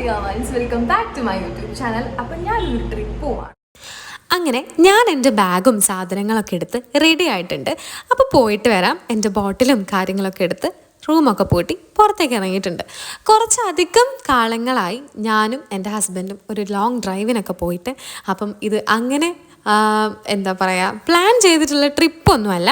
Guys, welcome back to my YouTube channel. അപ്പം ഞാനൊരു trip പോവാണ്. അങ്ങനെ ഞാൻ എൻ്റെ ബാഗും സാധനങ്ങളൊക്കെ എടുത്ത് റെഡി ആയിട്ടുണ്ട്. അപ്പോൾ പോയിട്ട് വരാം. എൻ്റെ ബോട്ടിലും കാര്യങ്ങളൊക്കെ എടുത്ത് റൂമൊക്കെ പൂട്ടി പുറത്തേക്ക് ഇറങ്ങിയിട്ടുണ്ട്. കുറച്ചധികം കാലങ്ങളായി ഞാനും എൻ്റെ ഹസ്ബൻഡും ഒരു ലോങ് ഡ്രൈവിനൊക്കെ പോയിട്ട്. അപ്പം ഇത് അങ്ങനെ എന്താ പറയുക, പ്ലാൻ ചെയ്തിട്ടുള്ള ട്രിപ്പൊന്നുമല്ല.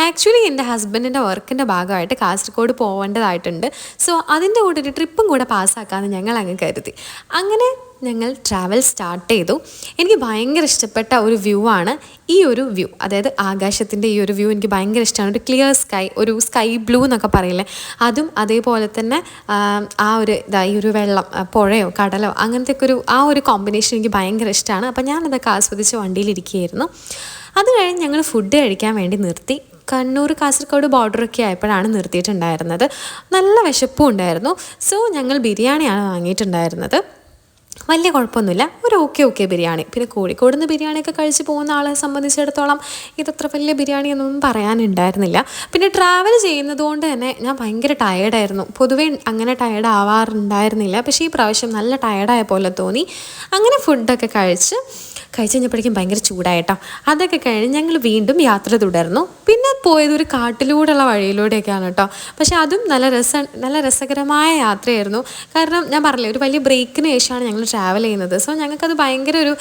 ആക്ച്വലി എൻ്റെ ഹസ്ബൻഡിൻ്റെ വർക്കിൻ്റെ ഭാഗമായിട്ട് കാസർഗോഡ് പോകേണ്ടതായിട്ടുണ്ട്. സോ അതിൻ്റെ കൂടെ ഒരു ട്രിപ്പും കൂടെ പാസ്സാക്കാമെന്ന് ഞങ്ങൾ അങ്ങ് കരുതി. അങ്ങനെ ഞങ്ങൾ ട്രാവൽ സ്റ്റാർട്ട് ചെയ്തു. എനിക്ക് ഭയങ്കര ഇഷ്ടപ്പെട്ട ഒരു വ്യൂ ആണ് ഈ ഒരു വ്യൂ. അതായത് ആകാശത്തിൻ്റെ ഈ ഒരു വ്യൂ എനിക്ക് ഭയങ്കര ഇഷ്ടമാണ്. ഒരു ക്ലിയർ സ്കൈ, ഒരു സ്കൈ ബ്ലൂ എന്നൊക്കെ പറയില്ലേ, അതും അതേപോലെ തന്നെ ആ ഒരു ഈ ഒരു വെള്ളം, പുഴയോ കടലോ അങ്ങനത്തെ ഒക്കെ ആ ഒരു കോമ്പിനേഷൻ എനിക്ക് ഭയങ്കര ഇഷ്ടമാണ്. അപ്പോൾ ഞാനതൊക്കെ ആസ്വദിച്ച് വണ്ടിയിലിരിക്കുകയായിരുന്നു. അത് കഴിഞ്ഞ് ഞങ്ങൾ ഫുഡ് കഴിക്കാൻ വേണ്ടി നിർത്തി. കണ്ണൂർ കാസർഗോഡ് ബോർഡറൊക്കെ ആയപ്പോഴാണ് നിർത്തിയിട്ടുണ്ടായിരുന്നത്. നല്ല വിശപ്പും ഉണ്ടായിരുന്നു. സോ ഞങ്ങൾ ബിരിയാണിയാണ് വാങ്ങിയിട്ടുണ്ടായിരുന്നത്. വലിയ കുഴപ്പമൊന്നുമില്ല, ഒരു ഓക്കെ ബിരിയാണി. പിന്നെ കോഴിക്കോട് നിന്ന് ബിരിയാണിയൊക്കെ കഴിച്ച് പോകുന്ന ആളെ സംബന്ധിച്ചിടത്തോളം ഇതത്ര വലിയ ബിരിയാണി എന്നൊന്നും പറയാനുണ്ടായിരുന്നില്ല. പിന്നെ ട്രാവൽ ചെയ്യുന്നത് കൊണ്ട് തന്നെ ഞാൻ ഭയങ്കര ടയേർഡായിരുന്നു. പൊതുവേ അങ്ങനെ ടയേർഡ് ആവാറുണ്ടായിരുന്നില്ല, പക്ഷേ ഈ പ്രാവശ്യം നല്ല ടയേർഡായ പോലെ തോന്നി. അങ്ങനെ ഫുഡൊക്കെ കഴിച്ച് കഴിഞ്ഞപ്പോഴേക്കും ഭയങ്കര ചൂടായിട്ടോ. അതൊക്കെ കഴിഞ്ഞ് ഞങ്ങൾ വീണ്ടും യാത്ര തുടർന്നു. പിന്നെ പോയത് ഒരു കാട്ടിലൂടെയുള്ള വഴിയിലൂടെയൊക്കെയാണ് കേട്ടോ. പക്ഷേ അതും നല്ല രസകരമായ യാത്രയായിരുന്നു. കാരണം ഞാൻ പറഞ്ഞില്ലേ, ഒരു വലിയ ബ്രേക്കിന് ശേഷമാണ് ഞങ്ങൾ ട്രാവൽ ചെയ്യുന്നത്. സോ ഞങ്ങൾക്കത് ഭയങ്കര ഒരു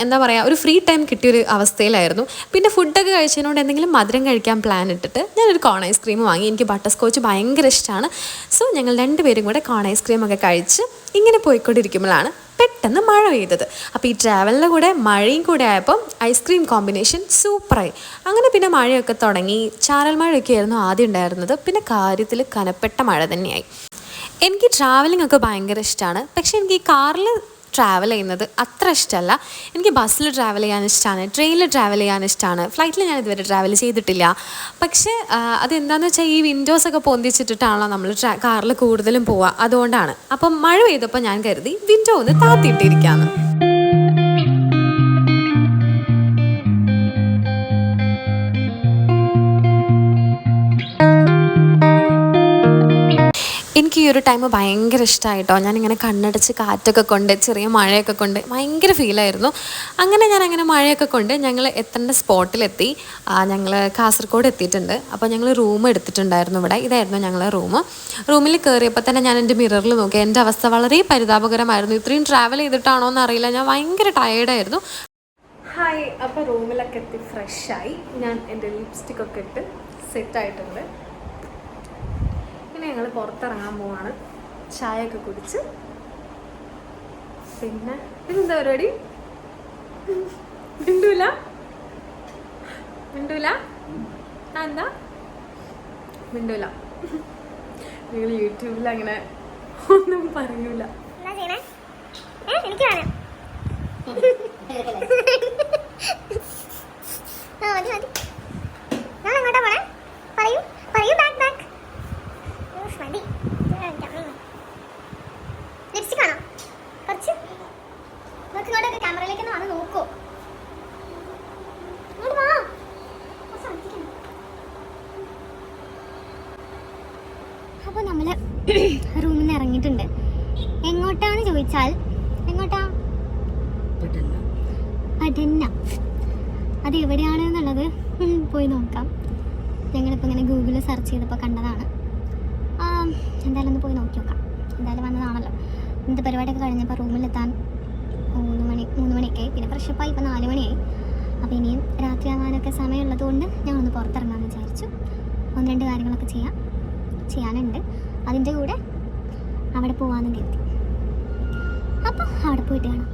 എന്താ പറയുക, ഒരു ഫ്രീ ടൈം കിട്ടിയൊരു അവസ്ഥയിലായിരുന്നു. പിന്നെ ഫുഡൊക്കെ കഴിച്ചതിനോട് എന്തെങ്കിലും മധുരം കഴിക്കാൻ പ്ലാൻ ഇട്ടിട്ട് ഞാനൊരു കോൺ ഐസ്ക്രീം വാങ്ങി. എനിക്ക് ബട്ടർ സ്കോച്ച് ഭയങ്കര ഇഷ്ടമാണ്. സോ ഞങ്ങൾ രണ്ടുപേരും കൂടെ കോൺ ഐസ്ക്രീമൊക്കെ കഴിച്ച് ഇങ്ങനെ പോയിക്കൊണ്ടിരിക്കുമ്പോഴാണ് പെട്ടെന്ന് മഴ പെയ്തത്. അപ്പോൾ ഈ ട്രാവലിൻ്റെ കൂടെ മഴയും കൂടെ ആയപ്പം ഐസ്ക്രീം കോമ്പിനേഷൻ സൂപ്പറായി. അങ്ങനെ പിന്നെ മഴയൊക്കെ തുടങ്ങി. ചാരൽ മഴയൊക്കെ ആയിരുന്നു ആദ്യം ഉണ്ടായിരുന്നത്. പിന്നെ കാര്യത്തിൽ കനപ്പെട്ട മഴ തന്നെയായി. എനിക്ക് ട്രാവലിംഗ് ഒക്കെ ഭയങ്കര ഇഷ്ടമാണ്. പക്ഷേ എനിക്ക് ഈ കാറിൽ ട്രാവൽ ചെയ്യുന്നത് അത്ര ഇഷ്ടമല്ല. എനിക്ക് ബസ്സിൽ ട്രാവൽ ചെയ്യാൻ ഇഷ്ടമാണ്, ട്രെയിനിൽ ട്രാവൽ ചെയ്യാൻ ഇഷ്ടമാണ്. ഫ്ലൈറ്റിൽ ഞാൻ ഇതുവരെ ട്രാവൽ ചെയ്തിട്ടില്ല. പക്ഷേ അതെന്താണെന്ന് വെച്ചാൽ ഈ വിൻഡോസൊക്കെ പൊന്തിച്ചിട്ടിട്ടാണല്ലോ നമ്മൾ കാറിൽ കൂടുതലും പോവുക. അതുകൊണ്ടാണ്. അപ്പം മഴ പെയ്തപ്പോൾ ഞാൻ കരുതി വിൻഡോ ഒന്ന് താത്തിയിട്ടിരിക്കാമെന്ന്. എനിക്ക് ഈ ഒരു ടൈം ഭയങ്കര ഇഷ്ടമായിട്ടോ. ഞാനിങ്ങനെ കണ്ണടച്ച് കാറ്റൊക്കെ കൊണ്ട് ചെറിയ മഴയൊക്കെ കൊണ്ട് ഭയങ്കര ഫീലായിരുന്നു. അങ്ങനെ മഴയൊക്കെ കൊണ്ട് ഞങ്ങൾ എത്തേണ്ട സ്പോട്ടിലെത്തി. ഞങ്ങൾ കാസർഗോഡ് എത്തിയിട്ടുണ്ട്. അപ്പോൾ ഞങ്ങൾ റൂം എടുത്തിട്ടുണ്ടായിരുന്നു ഇവിടെ. ഇതായിരുന്നു ഞങ്ങളെ റൂമിൽ കയറിയപ്പോൾ തന്നെ ഞാൻ എൻ്റെ മിററിൽ നോക്കി. എൻ്റെ അവസ്ഥ വളരെ പരിതാപകരമായിരുന്നു. ഇത്രയും ട്രാവൽ ചെയ്തിട്ടാണോ എന്നറിയില്ല, ഞാൻ ഭയങ്കര ടയേർഡായിരുന്നു. ഹായ്, അപ്പോൾ റൂമിലൊക്കെ എത്തി ഫ്രഷായി. ഞാൻ എൻ്റെ ലിപ്സ്റ്റിക്കൊക്കെ ഇട്ട് സെറ്റായിട്ടുണ്ട്. ഞങ്ങൾ പുറത്തിറങ്ങാൻ പോവാണ്. ചായയൊക്കെ കുടിച്ച്. പിന്നെ ഇതെന്താ പരിപാടി? മിണ്ടൂല എന്താ മിണ്ടൂല? നിങ്ങൾ യൂട്യൂബിൽ അങ്ങനെ ഒന്നും പറയൂല. അപ്പോൾ നമ്മൾ റൂമിൽ നിന്ന് ഇറങ്ങിയിട്ടുണ്ട്. എങ്ങോട്ടാന്ന് ചോദിച്ചാൽ എങ്ങോട്ടാ? പടന്ന. അത് എവിടെയാണെന്നുള്ളത് പോയി നോക്കാം. ഞങ്ങളിപ്പോൾ ഇങ്ങനെ ഗൂഗിളിൽ സെർച്ച് ചെയ്തപ്പോൾ കണ്ടതാണ്. എന്തായാലും ഒന്ന് പോയി നോക്കി നോക്കാം. എന്തായാലും വന്നതാണല്ലോ. ഇന്നത്തെ പരിപാടിയൊക്കെ കഴിഞ്ഞപ്പോൾ റൂമിലെത്താൻ 3 മണിയൊക്കെ. പിന്നെ ഫ്രഷപ്പായി ഇപ്പോൾ 4 മണിയായി. അപ്പോൾ ഇനിയും രാത്രിയാകാനൊക്കെ സമയമുള്ളത് കൊണ്ട് ഞങ്ങളൊന്ന് പുറത്തിറങ്ങാമെന്ന് വിചാരിച്ചു. 1-2 കാര്യങ്ങളൊക്കെ ചെയ്യാനുണ്ട്. അതിൻ്റെ കൂടെ അവിടെ പോകാമെന്ന് കരുതി. അപ്പോൾ അവിടെ പോയിട്ട് കാണാം.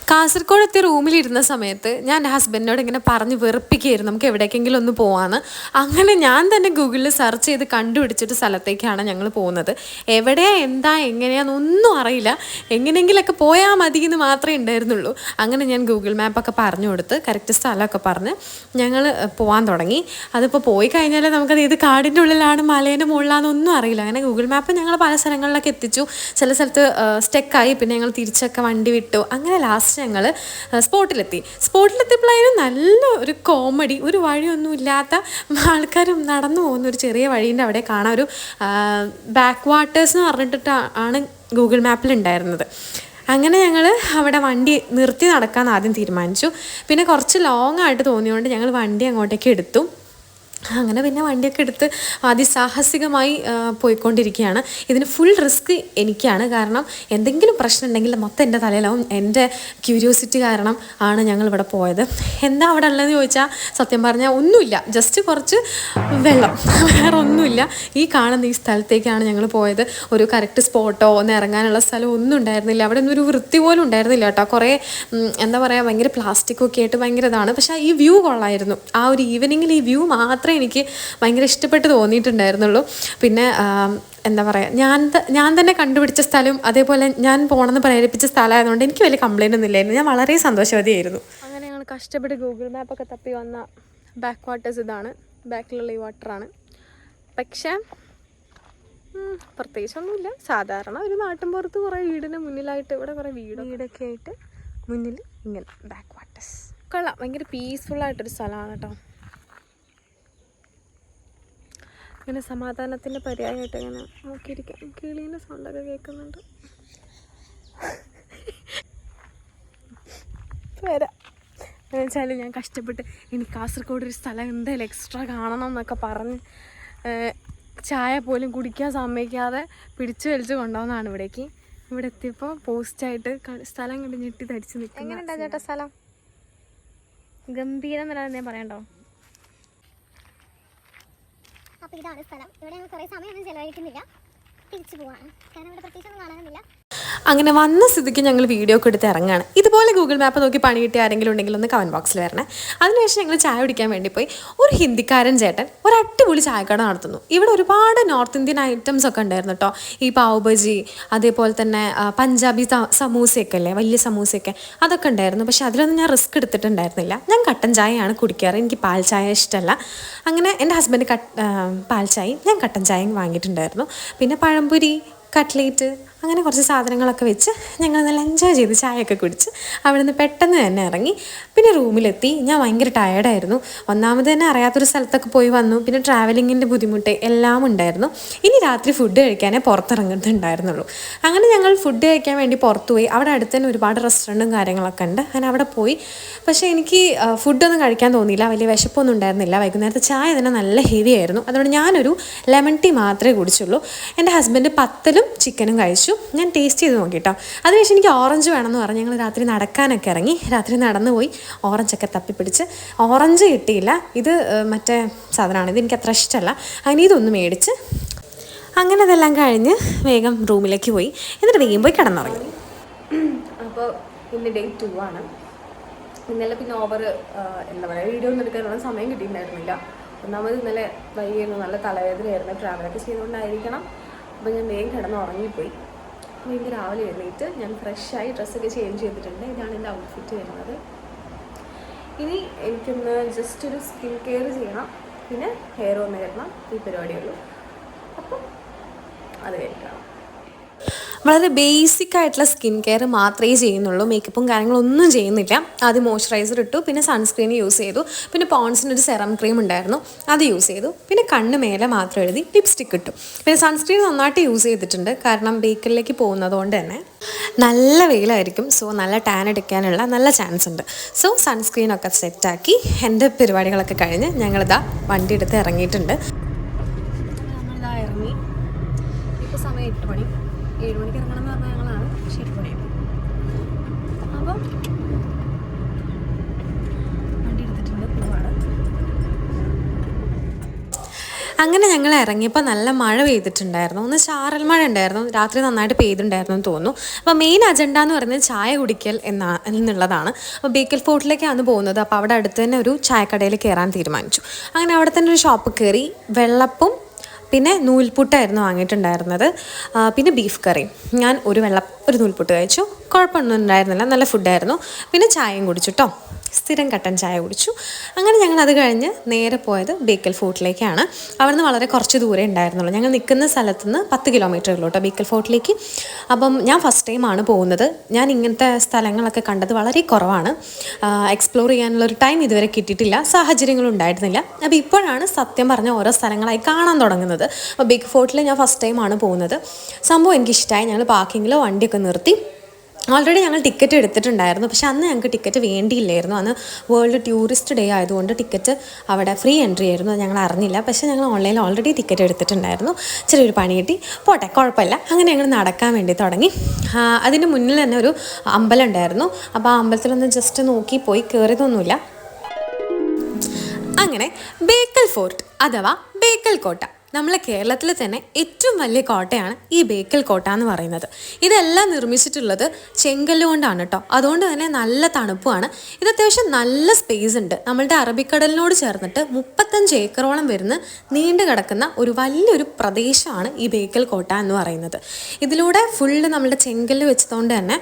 കാസർഗോഡ് എത്തിയ റൂമിലിരുന്ന സമയത്ത് ഞാൻ എൻ്റെ ഹസ്ബൻഡിനോട് ഇങ്ങനെ പറഞ്ഞ് വെറുപ്പിക്കുകയായിരുന്നു, നമുക്ക് എവിടേക്കെങ്കിലും ഒന്ന് പോകാമെന്ന്. അങ്ങനെ ഞാൻ തന്നെ ഗൂഗിളിൽ സെർച്ച് ചെയ്ത് കണ്ടുപിടിച്ചിട്ട് സ്ഥലത്തേക്കാണ് ഞങ്ങൾ പോകുന്നത്. എവിടെയാ എന്താ എങ്ങനെയാണെന്നൊന്നും അറിയില്ല. എങ്ങനെയെങ്കിലൊക്കെ പോയാൽ മതി എന്ന് മാത്രമേ ഉണ്ടായിരുന്നുള്ളൂ. അങ്ങനെ ഞാൻ ഗൂഗിൾ മാപ്പൊക്കെ പറഞ്ഞു കൊടുത്ത് കറക്റ്റ് സ്ഥലമൊക്കെ പറഞ്ഞ് ഞങ്ങൾ പോകാൻ തുടങ്ങി. അതിപ്പോൾ പോയി കഴിഞ്ഞാൽ നമുക്കത് ഏത് കാടിൻ്റെ ഉള്ളിലാണ് മലേൻ്റെ മുകളിലാണെന്നൊന്നും അറിയില്ല. അങ്ങനെ ഗൂഗിൾ മാപ്പ് ഞങ്ങൾ പല സ്ഥലങ്ങളിലൊക്കെ എത്തിച്ചു. ചില സ്ഥലത്ത് സ്റ്റക്കായി. പിന്നെ ഞങ്ങൾ തിരിച്ചൊക്കെ വണ്ടി വിട്ടു. അങ്ങനെ ലാസ്റ്റ് ഞങ്ങൾ സ്പോട്ടിലെത്തിയപ്പോഴായിരുന്നു നല്ല ഒരു കോമഡി. ഒരു വഴിയൊന്നുമില്ലാത്ത ആൾക്കാരും നടന്നു പോകുന്ന ഒരു ചെറിയ വഴീൻ്റെ അവിടെ കാണാൻ ഒരു ബാക്ക് വാട്ടേഴ്സ് എന്ന് പറഞ്ഞിട്ടാണ് ഗൂഗിൾ മാപ്പിലുണ്ടായിരുന്നത്. അങ്ങനെ ഞങ്ങൾ അവിടെ വണ്ടി നിർത്തി നടക്കാൻ ആദ്യം തീരുമാനിച്ചു. പിന്നെ കുറച്ച് ലോങ് ആയിട്ട് തോന്നിയതുകൊണ്ട് ഞങ്ങൾ വണ്ടി അങ്ങോട്ടേക്ക് എടുത്തു. അങ്ങനെ പിന്നെ വണ്ടിയൊക്കെ എടുത്ത് അതിസാഹസികമായി പോയിക്കൊണ്ടിരിക്കുകയാണ്. ഇതിന് ഫുൾ റിസ്ക് എനിക്കാണ്. കാരണം എന്തെങ്കിലും പ്രശ്നം ഉണ്ടെങ്കിൽ മൊത്തം എൻ്റെ തലയിലാവും. എൻ്റെ ക്യൂരിയോസിറ്റി കാരണം ആണ് ഞങ്ങളിവിടെ പോയത്. എന്താ അവിടെ ഉള്ളതെന്ന് ചോദിച്ചാൽ സത്യം പറഞ്ഞാൽ ഒന്നുമില്ല, ജസ്റ്റ് കുറച്ച് വെള്ളം, വേറെ ഒന്നുമില്ല. ഈ കാണുന്ന ഈ സ്ഥലത്തേക്കാണ് ഞങ്ങൾ പോയത്. ഒരു കറക്റ്റ് സ്പോട്ടോ ഒന്ന് ഇറങ്ങാനുള്ള സ്ഥലം ഒന്നും ഉണ്ടായിരുന്നില്ല. അവിടെ ഒന്നും ഒരു വൃത്തി പോലും ഉണ്ടായിരുന്നില്ല കേട്ടോ. കുറേ എന്താ പറയുക, ഭയങ്കര പ്ലാസ്റ്റിക്കൊക്കെ ആയിട്ട് ഭയങ്കര ഇതാണ്. പക്ഷേ ഈ വ്യൂ കൊള്ളായിരുന്നു. ആ ഒരു ഈവനിങ്ങിൽ ഈ വ്യൂ മാത്രമേ എനിക്ക് ഭയങ്കര ഇഷ്ടപ്പെട്ട് തോന്നിയിട്ടുണ്ടായിരുന്നുള്ളൂ. പിന്നെ എന്താ പറയുക, ഞാൻ തന്നെ കണ്ടുപിടിച്ച സ്ഥലം, അതേപോലെ ഞാൻ പോകണമെന്ന് പ്രേരിപ്പിച്ച സ്ഥലമായതുകൊണ്ട് എനിക്ക് വലിയ കംപ്ലൈൻ്റ് ഒന്നും ഇല്ലായിരുന്നു. ഞാൻ വളരെ സന്തോഷവതിയായിരുന്നു. അങ്ങനെ ഞങ്ങൾ കഷ്ടപ്പെട്ട് ഗൂഗിൾ മാപ്പൊക്കെ തപ്പി വന്ന ബാക്ക് വാട്ടേഴ്സ് ഇതാണ്. ബാക്കിലുള്ള ഈ വാട്ടറാണ്. പക്ഷേ പ്രത്യേകിച്ചൊന്നുമില്ല. സാധാരണ ഒരു നാട്ടിൻപുറത്ത് കുറേ വീടിന് മുന്നിലായിട്ട് ഇവിടെ കുറേ വീടൊക്കെ ആയിട്ട് മുന്നിൽ ഇങ്ങനെ ബാക്ക് വാട്ടേഴ്സ് കൊള്ളാം. ഭയങ്കര പീസ്ഫുള്ളായിട്ടൊരു സ്ഥലമാണ് കേട്ടോ. ഇങ്ങനെ സമാധാനത്തിൻ്റെ പര്യായമായിട്ട് ഇങ്ങനെ നോക്കിയിരിക്കാം. കിളീൻ്റെ സൗണ്ടൊക്കെ കേൾക്കുന്നുണ്ട്. വരാം എന്ന് വെച്ചാൽ ഞാൻ കഷ്ടപ്പെട്ട് ഇനി കാസർഗോഡ് ഒരു സ്ഥലം എന്തായാലും എക്സ്ട്രാ കാണണം എന്നൊക്കെ പറഞ്ഞ് ചായ പോലും കുടിക്കാൻ സമ്മതിക്കാതെ പിടിച്ചു വലിച്ച് കൊണ്ടുവന്നതാണ് ഇവിടേക്ക്. ഇവിടെ എത്തിയപ്പോൾ പോസ്റ്റായിട്ട് സ്ഥലം കണ്ട് ഞെട്ടി തടിച്ച് നിൽക്കും. എങ്ങനെയുണ്ടാ ചേട്ടാ സ്ഥലം? ഗംഭീരം എന്നല്ലാതെ ഞാൻ പറയണ്ടോ? അപ്പോൾ ഇതാണ് സ്ഥലം. ഇവിടെ ഞങ്ങൾ കുറേ സമയമൊന്നും ചിലവഴിക്കുന്നില്ല, തിരിച്ചു പോവാണ്. കാരണം ഇവിടെ പ്രത്യേകിച്ചൊന്നും കാണാനൊന്നുമില്ല. അങ്ങനെ വന്ന സ്ഥിതിക്ക് ഞങ്ങൾ വീഡിയോ ഒക്കെ എടുത്ത് ഇറങ്ങുകയാണ്. ഇതുപോലെ ഗൂഗിൾ മാപ്പ് നോക്കി പണി കിട്ടിയ ആരെങ്കിലും ഉണ്ടെങ്കിൽ ഒന്ന് കമൻറ്റ് ബോക്സിൽ വരണേ. അതിനുശേഷം ഞങ്ങൾ ചായ കുടിക്കാൻ വേണ്ടി പോയി. ഒരു ഹിന്ദിക്കാരൻ ചേട്ടൻ ഒരു അടിപൊളി ചായക്കട നടത്തുന്നു. ഇവിടെ ഒരുപാട് നോർത്ത് ഇന്ത്യൻ ഐറ്റംസ് ഒക്കെ ഉണ്ടായിരുന്നു കേട്ടോ. ഈ പാവ് ബജി, അതേപോലെ തന്നെ പഞ്ചാബി സമൂസയൊക്കെ അല്ലേ, വലിയ സമൂസയൊക്കെ, അതൊക്കെ ഉണ്ടായിരുന്നു. പക്ഷേ അതിലൊന്നും ഞാൻ റിസ്ക് എടുത്തിട്ടുണ്ടായിരുന്നില്ല. ഞാൻ കട്ടൻ ചായയാണ് കുടിക്കാറ്. എനിക്ക് പാൽ ചായ ഇഷ്ടമല്ല. അങ്ങനെ എൻ്റെ ഹസ്ബൻഡ് പാൽ ചായയും ഞാൻ കട്ടൻ ചായയും വാങ്ങിയിട്ടുണ്ടായിരുന്നു. പിന്നെ പഴംപൊരി, കട്ട്ലേറ്റ്, അങ്ങനെ കുറച്ച് സാധനങ്ങളൊക്കെ വെച്ച് ഞങ്ങൾ നല്ല എൻജോയ് ചെയ്ത് ചായയൊക്കെ കുടിച്ച് അവിടെ നിന്ന് പെട്ടെന്ന് തന്നെ ഇറങ്ങി. പിന്നെ റൂമിലെത്തി. ഞാൻ ഭയങ്കര ടയേർഡായിരുന്നു. ഒന്നാമത് തന്നെ അറിയാത്തൊരു സ്ഥലത്തൊക്കെ പോയി വന്നു. പിന്നെ ട്രാവലിങ്ങിൻ്റെ ബുദ്ധിമുട്ട് എല്ലാം ഉണ്ടായിരുന്നു. ഇനി രാത്രി ഫുഡ് കഴിക്കാനേ പുറത്തിറങ്ങുന്നുണ്ടായിരുന്നുള്ളൂ. അങ്ങനെ ഞങ്ങൾ ഫുഡ് കഴിക്കാൻ വേണ്ടി പുറത്തു പോയി. അവിടെ അടുത്ത് തന്നെ ഒരുപാട് റെസ്റ്റോറൻറ്റും കാര്യങ്ങളൊക്കെ ഉണ്ട്. അങ്ങനെ അവിടെ പോയി. പക്ഷേ എനിക്ക് ഫുഡൊന്നും കഴിക്കാൻ തോന്നിയില്ല. വലിയ വിശപ്പൊന്നും ഉണ്ടായിരുന്നില്ല. വൈകുന്നേരത്തെ ചായ തന്നെ നല്ല ഹെവി ആയിരുന്നു. അതുകൊണ്ട് ഞാനൊരു ലെമൺ ടീ മാത്രമേ കുടിച്ചുള്ളൂ. എൻ്റെ ഹസ്ബൻഡ് പത്തലും ചിക്കനും കഴിച്ചു. ഞാൻ ടേസ്റ്റ് ചെയ്ത് നോക്കി കേട്ടോ. അതിനുശേഷം എനിക്ക് ഓറഞ്ച് വേണമെന്ന് പറഞ്ഞ് ഞങ്ങൾ രാത്രി നടക്കാനൊക്കെ ഇറങ്ങി. രാത്രി നടന്നു പോയി ഓറഞ്ചൊക്കെ തപ്പിപ്പിടിച്ച്. ഓറഞ്ച് കിട്ടിയില്ല. ഇത് മറ്റേ സാധനമാണ്, ഇത് എനിക്ക് അത്ര ഇഷ്ടമല്ല. അങ്ങനെ ഇതൊന്ന് മേടിച്ച് അങ്ങനെ അതെല്ലാം കഴിഞ്ഞ് വേഗം റൂമിലേക്ക് പോയി. എന്നിട്ട് വേഗം പോയി കിടന്നുറങ്ങി. അപ്പോൾ ഇന്ന് ഡേ 2 ആണ്. ഇന്നലെ പിന്നെ എന്താ പറയുക, വീഡിയോ ഒന്നും എടുക്കാനുള്ള സമയം കിട്ടിയിട്ടുണ്ടായിരുന്നില്ല. ഒന്നാമത് ഇന്നലെ വൈകിയിരുന്നു, നല്ല തലവേദനയായിരുന്നു. ട്രാവലൊക്കെ ചെയ്തുകൊണ്ടായിരിക്കണം. അപ്പോൾ ഞാൻ വേഗം കിടന്ന് ഉറങ്ങിപ്പോയി. അപ്പോൾ ഇന്ന് രാവിലെ എഴുന്നേറ്റ് ഞാൻ ഫ്രഷായി ഡ്രസ്സൊക്കെ ചേഞ്ച് ചെയ്തിട്ടുണ്ട്. ഇതാണ് എൻ്റെ ഔട്ട്ഫിറ്റ് വരുന്നത്. ഇനി എനിക്കൊന്ന് ജസ്റ്റ് ഒരു സ്കിൻ കെയർ ചെയ്യണം, പിന്നെ ഹെയർ ഒന്ന് കയറണം. ഈ പരിപാടിയുള്ളൂ. അപ്പം അത് കഴിഞ്ഞിട്ടാണ്. വളരെ ബേസിക് ആയിട്ടുള്ള സ്കിൻ കെയർ മാത്രമേ ചെയ്യുന്നുള്ളൂ. മേക്കപ്പും കാര്യങ്ങളൊന്നും ചെയ്യുന്നില്ല. ആദ്യം മോയ്സ്ചറൈസർ ഇട്ടു, പിന്നെ സൺസ്ക്രീൻ യൂസ് ചെയ്തു, പിന്നെ പോൺസിൻ്റെ ഒരു സെറം ക്രീം ഉണ്ടായിരുന്നു, അത് യൂസ് ചെയ്തു. പിന്നെ കണ്ണ് മേലെ മാത്രം എഴുതി ലിപ്സ്റ്റിക്ക് ഇട്ടു. പിന്നെ സൺസ്ക്രീൻ നന്നായിട്ട് യൂസ് ചെയ്തിട്ടുണ്ട്. കാരണം ബേക്കറിലേക്ക് പോകുന്നത് കൊണ്ട് തന്നെ നല്ല വെയിലായിരിക്കും. സോ നല്ല ടാൻ എടുക്കാനുള്ള നല്ല ചാൻസ് ഉണ്ട്. സോ സൺസ്ക്രീനൊക്കെ സെറ്റാക്കി എൻ്റെ പരിപാടികളൊക്കെ കഴിഞ്ഞ് ഞങ്ങളിതാ വണ്ടി എടുത്ത് ഇറങ്ങിയിട്ടുണ്ട്. നമ്മളിതാ ഇറങ്ങി. ഇപ്പോൾ സമയം 8 മണി. 7 മണിക്ക് ഇറങ്ങണം എന്ന് പറഞ്ഞാൽ ഞങ്ങളാണ്. പക്ഷേ 8 മണിയായി. അപ്പം വണ്ടി എടുത്തിട്ടുണ്ട്, പോവാണ്. അങ്ങനെ ഞങ്ങൾ ഇറങ്ങിയപ്പോൾ നല്ല മഴ പെയ്തിട്ടുണ്ടായിരുന്നു. ഒന്ന് ചാറൽ മഴ ഉണ്ടായിരുന്നു. രാത്രി നന്നായിട്ട് പെയ്തിട്ടുണ്ടായിരുന്നു എന്ന് തോന്നുന്നു. അപ്പോൾ മെയിൻ അജണ്ട എന്ന് പറയുന്നത് ചായ കുടിക്കൽ എന്നുള്ളതാണ്. അപ്പോൾ ബേക്കൽ ഫോർട്ടിലേക്കാണ് പോകുന്നത്. അപ്പോൾ അവിടെ അടുത്ത് തന്നെ ഒരു ചായക്കടയിൽ കയറാൻ തീരുമാനിച്ചു. അങ്ങനെ അവിടെ തന്നെ ഒരു ഷോപ്പ് കയറി. വെള്ളപ്പും പിന്നെ നൂൽപുട്ടായിരുന്നു വാങ്ങിയിട്ടുണ്ടായിരുന്നത്. പിന്നെ ബീഫ് കറി. ഞാൻ ഒരു നൂൽപുട്ട് കഴിച്ചു. കുഴപ്പമൊന്നും ഉണ്ടായിരുന്നില്ല, നല്ല ഫുഡായിരുന്നു. പിന്നെ ചായയും കുടിച്ചു കേട്ടോ. സ്ഥിരം കട്ടൻ ചായ കുടിച്ചു. അങ്ങനെ ഞങ്ങൾ അത് കഴിഞ്ഞ് നേരെ പോയത് ബേക്കൽ ഫോർട്ടിലേക്കാണ്. അവിടുന്ന് വളരെ കുറച്ച് ദൂരെ ഉണ്ടായിരുന്നുള്ളൂ. ഞങ്ങൾ നിൽക്കുന്ന സ്ഥലത്ത് നിന്ന് 10 കിലോമീറ്റർ ഉള്ളൂ കേട്ടോ ബേക്കൽ ഫോർട്ടിലേക്ക്. അപ്പം ഞാൻ ഫസ്റ്റ് ടൈമാണ് പോകുന്നത്. ഞാൻ ഇങ്ങനത്തെ സ്ഥലങ്ങളൊക്കെ കണ്ടത് വളരെ കുറവാണ്. എക്സ്പ്ലോർ ചെയ്യാനുള്ളൊരു ടൈം ഇതുവരെ കിട്ടിയിട്ടില്ല, സാഹചര്യങ്ങളും ഉണ്ടായിരുന്നില്ല. അപ്പോൾ ഇപ്പോഴാണ് സത്യം പറഞ്ഞ ഓരോ സ്ഥലങ്ങളായി കാണാൻ തുടങ്ങുന്നത്. അപ്പോൾ ബേക്കൽ ഫോർട്ടിൽ ഞാൻ ഫസ്റ്റ് ടൈമാണ് പോകുന്നത്. സംഭവം എനിക്കിഷ്ടമായി. ഞങ്ങൾ പാർക്കിങ്ങിൽ വണ്ടിയൊക്കെ നിർത്തി. ഓൾറെഡി ഞങ്ങൾ ടിക്കറ്റ് എടുത്തിട്ടുണ്ടായിരുന്നു, പക്ഷെ അന്ന് ഞങ്ങൾക്ക് ടിക്കറ്റ് വേണ്ടിയില്ലായിരുന്നു. അന്ന് വേൾഡ് ടൂറിസ്റ്റ് ഡേ ആയതുകൊണ്ട് ടിക്കറ്റ് അവിടെ ഫ്രീ എൻട്രി ആയിരുന്നു. അത് ഞങ്ങൾ അറിഞ്ഞില്ല. പക്ഷേ ഞങ്ങൾ ഓൺലൈനിൽ ഓൾറെഡി ടിക്കറ്റ് എടുത്തിട്ടുണ്ടായിരുന്നു. ചെറിയൊരു പണി കിട്ടി, പോട്ടെ കുഴപ്പമില്ല. അങ്ങനെ ഞങ്ങൾ നടക്കാൻ വേണ്ടി തുടങ്ങി. അതിന് മുന്നിൽ തന്നെ ഒരു അമ്പലം ഉണ്ടായിരുന്നു. അപ്പോൾ ആ അമ്പലത്തിലൊന്ന് ജസ്റ്റ് നോക്കി പോയി, കയറിയതൊന്നുമില്ല. അങ്ങനെ ബേക്കൽ ഫോർട്ട് അഥവാ ബേക്കൽ കോട്ട, നമ്മളെ കേരളത്തിൽ തന്നെ ഏറ്റവും വലിയ കോട്ടയാണ് ഈ ബേക്കൽ കോട്ട എന്ന് പറയുന്നത്. ഇതെല്ലാം നിർമ്മിച്ചിട്ടുള്ളത് ചെങ്കല്ല് കൊണ്ടാണ് കേട്ടോ. അതുകൊണ്ട് തന്നെ നല്ല തണുപ്പുമാണ്. ഇത് അത്യാവശ്യം നല്ല സ്പേസ് ഉണ്ട്. നമ്മളുടെ അറബിക്കടലിനോട് ചേർന്നിട്ട് 35 ഏക്കറോളം വരുന്ന നീണ്ടു കിടക്കുന്ന ഒരു വലിയൊരു പ്രദേശമാണ് ഈ ബേക്കൽ കോട്ട എന്ന് പറയുന്നത്. ഇതിലൂടെ ഫുള്ള് നമ്മളുടെ ചെങ്കല്ല് വെച്ചതുകൊണ്ട് തന്നെ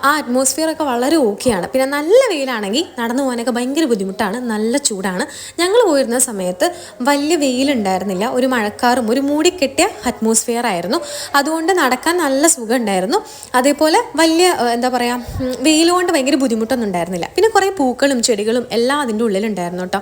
ആ അറ്റ്മോസ്ഫിയറൊക്കെ വളരെ ഓക്കെയാണ്. പിന്നെ നല്ല വെയിലാണെങ്കിൽ നടന്നു പോകാനൊക്കെ ഭയങ്കര ബുദ്ധിമുട്ടാണ്, നല്ല ചൂടാണ്. ഞങ്ങൾ പോയിരുന്ന സമയത്ത് വലിയ വെയിലുണ്ടായിരുന്നില്ല, ഒരു മഴക്കാറും ഒരു മൂടിക്കെട്ടിയ അറ്റ്മോസ്ഫിയർ ആയിരുന്നു. അതുകൊണ്ട് നടക്കാൻ നല്ല സുഖം ഉണ്ടായിരുന്നു. അതേപോലെ വലിയ എന്താ പറയുക, വെയിൽ കൊണ്ട് ഭയങ്കര ബുദ്ധിമുട്ടൊന്നും ഉണ്ടായിരുന്നില്ല. പിന്നെ കുറേ പൂക്കളും ചെടികളും എല്ലാം അതിൻ്റെ ഉള്ളിലുണ്ടായിരുന്നു കേട്ടോ.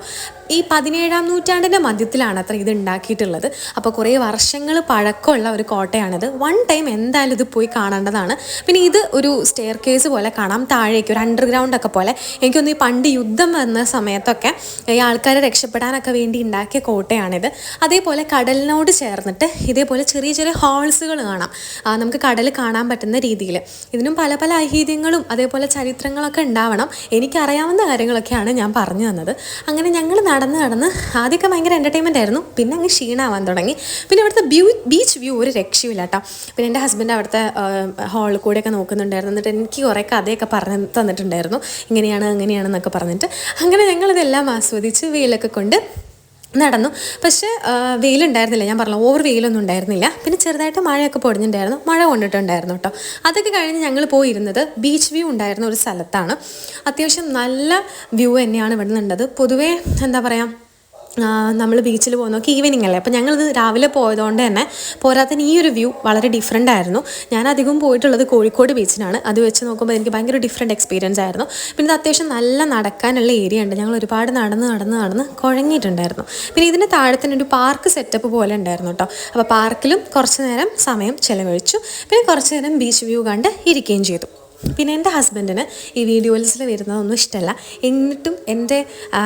ഈ 17-ാം നൂറ്റാണ്ടിൻ്റെ മധ്യത്തിലാണ് അത്ര ഇത് ഉണ്ടാക്കിയിട്ടുള്ളത്. അപ്പോൾ കുറേ വർഷങ്ങൾ പഴക്കമുള്ള ഒരു കോട്ടയാണിത്. വൺ ടൈം എന്തായാലും ഇത് പോയി കാണേണ്ടതാണ്. പിന്നെ ഇത് ഒരു സ്റ്റെയർ കേസ് പോലെ കാണാം, താഴേക്ക് ഒരു അണ്ടർഗ്രൗണ്ട് ഒക്കെ പോലെ. എനിക്കൊന്ന് ഈ പണ്ട് യുദ്ധം വന്ന സമയത്തൊക്കെ ഈ ആൾക്കാരെ രക്ഷപ്പെടാനൊക്കെ വേണ്ടി ഉണ്ടാക്കിയ കോട്ടയാണിത്. അതേപോലെ കടലിനോട് ചേർന്നിട്ട് ഇതേപോലെ ചെറിയ ചെറിയ ഹാൾസുകൾ കാണാം, നമുക്ക് കടൽ കാണാൻ പറ്റുന്ന രീതിയിൽ. ഇതിനും പല പല ഐതിഹ്യങ്ങളും അതേപോലെ ചരിത്രങ്ങളൊക്കെ ഉണ്ടാവണം. എനിക്കറിയാവുന്ന കാര്യങ്ങളൊക്കെയാണ് ഞാൻ പറഞ്ഞു തന്നത്. അങ്ങനെ ഞങ്ങൾ നടന്ന് ആദ്യമൊക്കെ ഭയങ്കര എൻ്റർടൈൻമെൻ്റ് ആയിരുന്നു. പിന്നെ അങ്ങ് ക്ഷീണമാവാൻ തുടങ്ങി. പിന്നെ ഇവിടുത്തെ ബീച്ച് വ്യൂ ഒരു രക്ഷയില്ല കേട്ടോ. പിന്നെ എൻ്റെ ഹസ്ബൻഡ് അവിടുത്തെ ഹാളിൽ കൂടെയൊക്കെ നോക്കുന്നുണ്ടായിരുന്നു. എന്നിട്ട് എനിക്ക് കുറേ കഥയൊക്കെ പറഞ്ഞു തന്നിട്ടുണ്ടായിരുന്നു, അങ്ങനെയാണെന്നൊക്കെ പറഞ്ഞിട്ട്. അങ്ങനെ ഞങ്ങളിതെല്ലാം ആസ്വദിച്ച് വെയിലൊക്കെ കൊണ്ട് നടന്നു. പക്ഷേ വെയിലുണ്ടായിരുന്നില്ല, ഞാൻ പറഞ്ഞു, ഓവർ വെയിലൊന്നും ഉണ്ടായിരുന്നില്ല. പിന്നെ ചെറുതായിട്ട് മഴയൊക്കെ പൊടിഞ്ഞിട്ടുണ്ടായിരുന്നു, മഴ കൊണ്ടിട്ടുണ്ടായിരുന്നു കേട്ടോ. അതൊക്കെ കഴിഞ്ഞ് ഞങ്ങൾ പോയിരുന്നത് ബീച്ച് വ്യൂ ഉണ്ടായിരുന്ന ഒരു സ്ഥലത്താണ്. അത്യാവശ്യം നല്ല വ്യൂ തന്നെയാണ് ഇവിടെ നിന്നുള്ളത്. പൊതുവേ എന്താ പറയുക, നമ്മൾ ബീച്ചിൽ പോകുന്നതൊക്കെ ഈവനിങ് അല്ലേ. അപ്പോൾ ഞങ്ങളിത് രാവിലെ പോയതുകൊണ്ട് തന്നെ പോരാത്തതിന് ഈ ഒരു വ്യൂ വളരെ ഡിഫറെൻ്റ് ആയിരുന്നു. ഞാൻ അധികം പോയിട്ടുള്ളത് കോഴിക്കോട് ബീച്ചിനാണ്. അത് വെച്ച് നോക്കുമ്പോൾ എനിക്ക് ഭയങ്കര ഡിഫറെൻറ്റ് എക്സ്പീരിയൻസ് ആയിരുന്നു. പിന്നെ ഇത് അത്യാവശ്യം നല്ല നടക്കാനുള്ള ഏരിയ ഉണ്ട്. ഞങ്ങൾ ഒരുപാട് നടന്ന് കുഴങ്ങിയിട്ടുണ്ടായിരുന്നു. പിന്നെ ഇതിൻ്റെ താഴെ തന്നെ ഒരു പാർക്ക് സെറ്റപ്പ് പോലെ ഉണ്ടായിരുന്നു കേട്ടോ. അപ്പോൾ പാർക്കിലും കുറച്ച് നേരം സമയം ചിലവഴിച്ചു. പിന്നെ കുറച്ച് നേരം ബീച്ച് വ്യൂ കണ്ട് ഇരിക്കുകയും ചെയ്തു. പിന്നെ എൻ്റെ ഹസ്ബൻഡിന് ഈ വീഡിയോസിൽ വരുന്നതൊന്നും ഇഷ്ടമല്ല. എന്നിട്ടും എൻ്റെ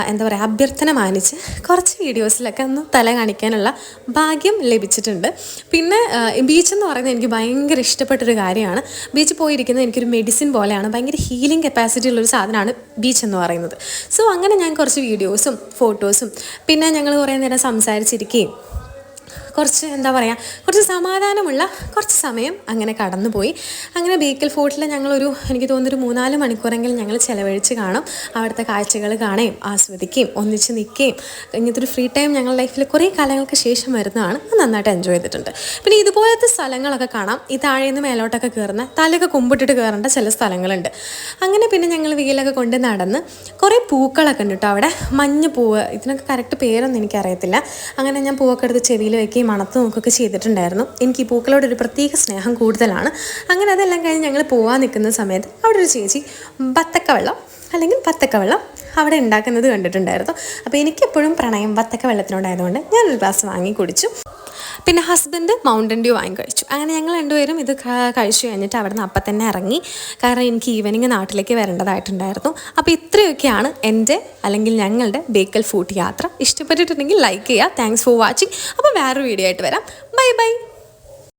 എന്താ പറയുക, അഭ്യർത്ഥന മാനിച്ച് കുറച്ച് വീഡിയോസിലൊക്കെ ഒന്ന് തല കാണിക്കാനുള്ള ഭാഗ്യം ലഭിച്ചിട്ടുണ്ട്. പിന്നെ ബീച്ചെന്ന് പറയുന്നത് എനിക്ക് ഭയങ്കര ഇഷ്ടപ്പെട്ടൊരു കാര്യമാണ്. ബീച്ചിൽ പോയിരിക്കുന്നത് എനിക്കൊരു മെഡിസിൻ പോലെയാണ്. ഭയങ്കര ഹീലിംഗ് കപ്പാസിറ്റി ഉള്ളൊരു സാധനമാണ് ബീച്ച് എന്ന് പറയുന്നത്. സോ അങ്ങനെ ഞാൻ കുറച്ച് വീഡിയോസും ഫോട്ടോസും പിന്നെ ഞങ്ങൾ കുറേ നേരം സംസാരിച്ചിരിക്കുകയും കുറച്ച് എന്താ പറയുക, കുറച്ച് സമാധാനമുള്ള കുറച്ച് സമയം അങ്ങനെ കടന്നുപോയി. അങ്ങനെ ബേക്കൽ ഫോർട്ടിൽ ഞങ്ങളൊരു, എനിക്ക് തോന്നുന്നൊരു 3-4 മണിക്കൂറെങ്കിലും ഞങ്ങൾ ചിലവഴിച്ച് കാണും. അവിടുത്തെ കാഴ്ചകൾ കാണുകയും ആസ്വദിക്കുകയും ഒന്നിച്ച് നിൽക്കുകയും ഇങ്ങനത്തെ ഒരു ഫ്രീ ടൈം ഞങ്ങളുടെ ലൈഫിൽ കുറേ കാലങ്ങൾക്ക് ശേഷം വരുന്നതാണ്. നന്നായിട്ട് എൻജോയ് ചെയ്തിട്ടുണ്ട്. പിന്നെ ഇതുപോലത്തെ സ്ഥലങ്ങളൊക്കെ കാണാം. ഈ താഴേന്ന് മേലോട്ടൊക്കെ കയറുന്ന, തലയൊക്കെ കുമ്പിട്ടിട്ട് കയറേണ്ട ചില സ്ഥലങ്ങളുണ്ട്. അങ്ങനെ പിന്നെ ഞങ്ങൾ വെയിലൊക്കെ കൊണ്ട് നടന്ന് കുറേ പൂക്കളൊക്കെ ഉണ്ട് കേട്ടോ അവിടെ. മഞ്ഞ പൂവ്, ഇതിനൊക്കെ കറക്റ്റ് പേരൊന്നും എനിക്കറിയത്തില്ല. അങ്ങനെ ഞാൻ പൂവൊക്കെ എടുത്ത് ചെവിയിൽ വയ്ക്കുകയും മണത്ത് നോക്കുകയൊക്കെ ചെയ്തിട്ടുണ്ടായിരുന്നു. എനിക്ക് ഈ പൂക്കളോടൊരു പ്രത്യേക സ്നേഹം കൂടുതലാണ്. അങ്ങനെ അതെല്ലാം കഴിഞ്ഞ് ഞങ്ങൾ പോകാൻ നിൽക്കുന്ന സമയത്ത് അവിടെ ഒരു ചേച്ചി ബത്തക്ക വെള്ളം അവിടെ ഉണ്ടാക്കുന്നത് കണ്ടിട്ടുണ്ടായിരുന്നു. അപ്പോൾ എനിക്കെപ്പോഴും പ്രണയം ബത്തക്ക വെള്ളത്തിനോടായതുകൊണ്ട് ഞാനൊരു ഗ്ലാസ് വാങ്ങി കുടിച്ചു. പിന്നെ ഹസ്ബൻഡ് മൗണ്ടൻ ഡ്യൂ വാങ്ങി കഴിച്ചു. അങ്ങനെ ഞങ്ങൾ രണ്ടുപേരും ഇത് കഴിച്ചു കഴിഞ്ഞിട്ട് അവിടെ നിന്ന് അപ്പം തന്നെ ഇറങ്ങി. കാരണം എനിക്ക് ഈവനിങ് നാട്ടിലേക്ക് വരേണ്ടതായിട്ടുണ്ടായിരുന്നു. അപ്പോൾ ഇത്രയൊക്കെയാണ് എൻ്റെ അല്ലെങ്കിൽ ഞങ്ങളുടെ ബേക്കൽ ഫോർട്ട് യാത്ര. ഇഷ്ടപ്പെട്ടിട്ടുണ്ടെങ്കിൽ ലൈക്ക് ചെയ്യുക. Thanks for watching. അപ്പോൾ വേറൊരു വീഡിയോ ആയിട്ട് വരാം. Bye bye.